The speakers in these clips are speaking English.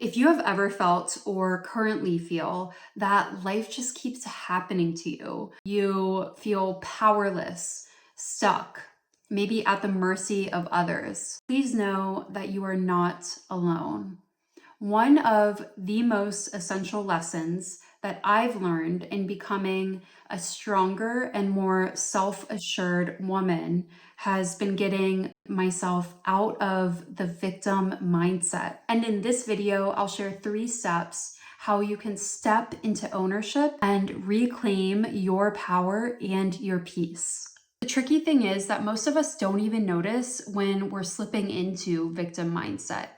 If you have ever felt or currently feel that life just keeps happening to you, you feel powerless, stuck, maybe at the mercy of others, please know that you are not alone. One of the most essential lessons that I've learned in becoming a stronger and more self-assured woman has been getting myself out of the victim mindset. And in this video, I'll share 3 steps how you can step into ownership and reclaim your power and your peace. The tricky thing is that most of us don't even notice when we're slipping into victim mindset.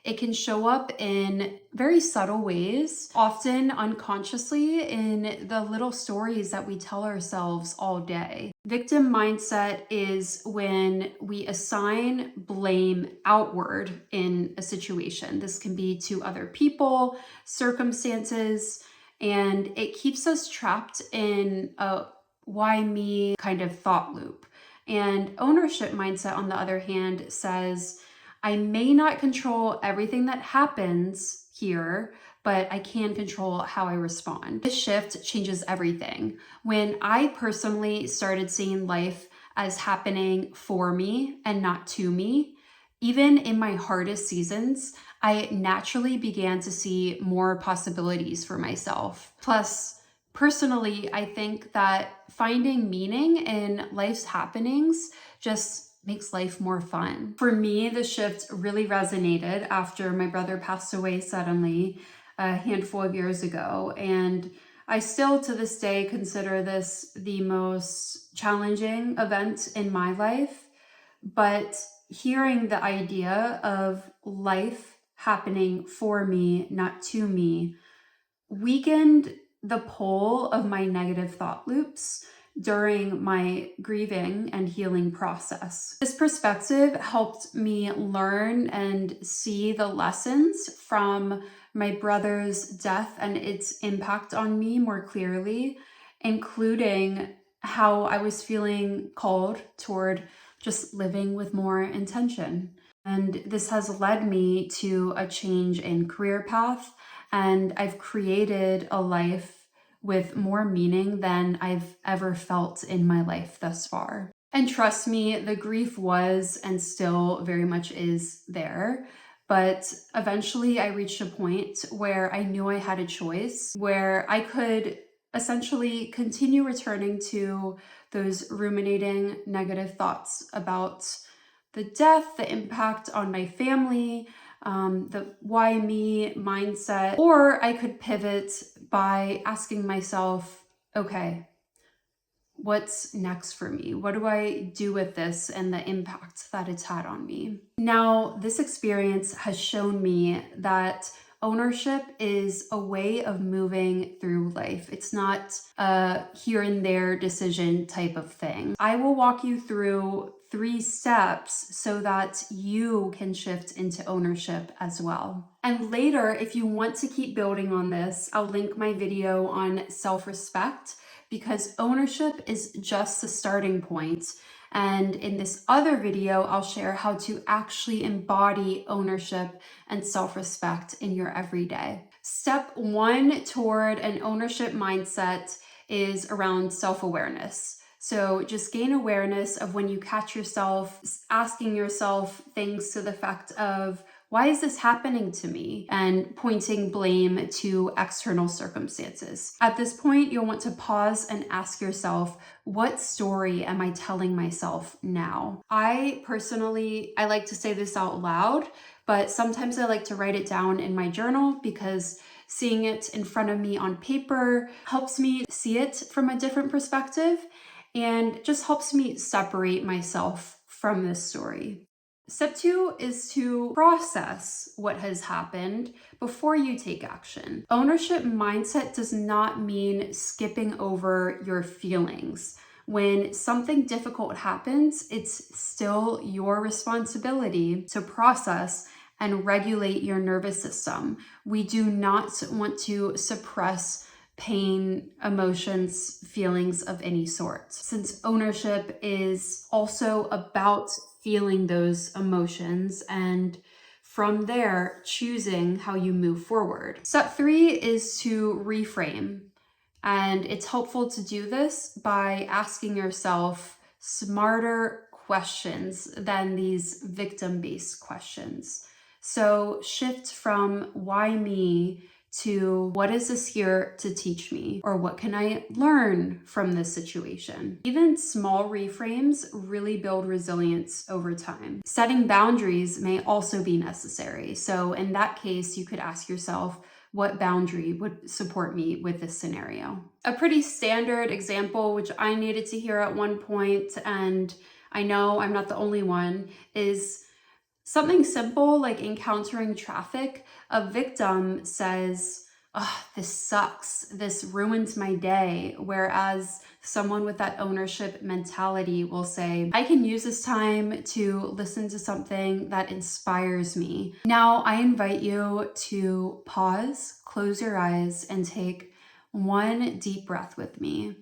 It can show up in very subtle ways, often unconsciously in the little stories that we tell ourselves all day. Victim mindset is when we assign blame outward in a situation. This can be to other people, circumstances, and it keeps us trapped in a why me kind of thought loop. And ownership mindset, on the other hand, says, I may not control everything that happens here, but I can control how I respond. This shift changes everything. When I personally started seeing life as happening for me and not to me, even in my hardest seasons, I naturally began to see more possibilities for myself. Plus, personally, I think that finding meaning in life's happenings just makes life more fun. For me, the shift really resonated after my brother passed away suddenly a handful of years ago. And I still to this day consider this the most challenging event in my life. But hearing the idea of life happening for me, not to me, weakened the pull of my negative thought loops during my grieving and healing process. This perspective helped me learn and see the lessons from my brother's death and its impact on me more clearly, including how I was feeling called toward just living with more intention. And this has led me to a change in career path, and I've created a life with more meaning than I've ever felt in my life thus far. And trust me, the grief was and still very much is there. But eventually I reached a point where I knew I had a choice, where I could essentially continue returning to those ruminating negative thoughts about the death, the impact on my family, the why me mindset, or I could pivot by asking myself, okay, what's next for me? What do I do with this and the impact that it's had on me? Now, this experience has shown me that ownership is a way of moving through life. It's not a here and there decision type of thing. I will walk you through 3 steps so that you can shift into ownership as well. And later, if you want to keep building on this, I'll link my video on self-respect, because ownership is just the starting point. And in this other video, I'll share how to actually embody ownership and self-respect in your everyday. Step 1 toward an ownership mindset is around self-awareness. So just gain awareness of when you catch yourself asking yourself things to the effect of, why is this happening to me? And pointing blame to external circumstances. At this point, you'll want to pause and ask yourself, what story am I telling myself now? I like to say this out loud, but sometimes I like to write it down in my journal because seeing it in front of me on paper helps me see it from a different perspective and just helps me separate myself from this story. Step 2 is to process what has happened before you take action. Ownership mindset does not mean skipping over your feelings. When something difficult happens, it's still your responsibility to process and regulate your nervous system. We do not want to suppress pain, emotions, feelings of any sort. Since ownership is also about feeling those emotions and from there, choosing how you move forward. Step 3 is to reframe. And it's helpful to do this by asking yourself smarter questions than these victim-based questions. So shift from why me to what is this here to teach me, or what can I learn from this situation? Even small reframes really build resilience over time. Setting boundaries may also be necessary. So in that case, you could ask yourself, what boundary would support me with this scenario? A pretty standard example, which I needed to hear at one point, and I know I'm not the only one, is something simple like encountering traffic. A victim says, "Oh, this sucks. This ruins my day." Whereas someone with that ownership mentality will say, "I can use this time to listen to something that inspires me." Now, I invite you to pause, close your eyes, and take one deep breath with me.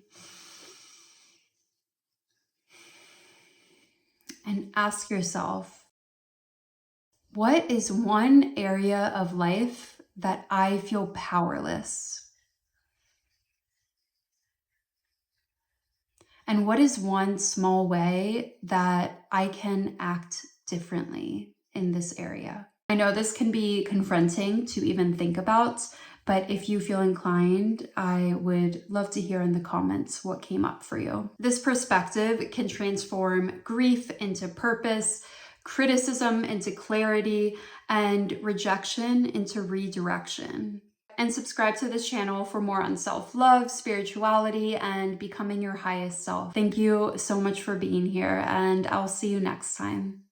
And ask yourself, what is one area of life that I feel powerless? And what is one small way that I can act differently in this area? I know this can be confronting to even think about, but if you feel inclined, I would love to hear in the comments what came up for you. This perspective can transform grief into purpose, criticism into clarity, and rejection into redirection. And subscribe to this channel for more on self-love, spirituality, and becoming your highest self. Thank you so much for being here, and I'll see you next time.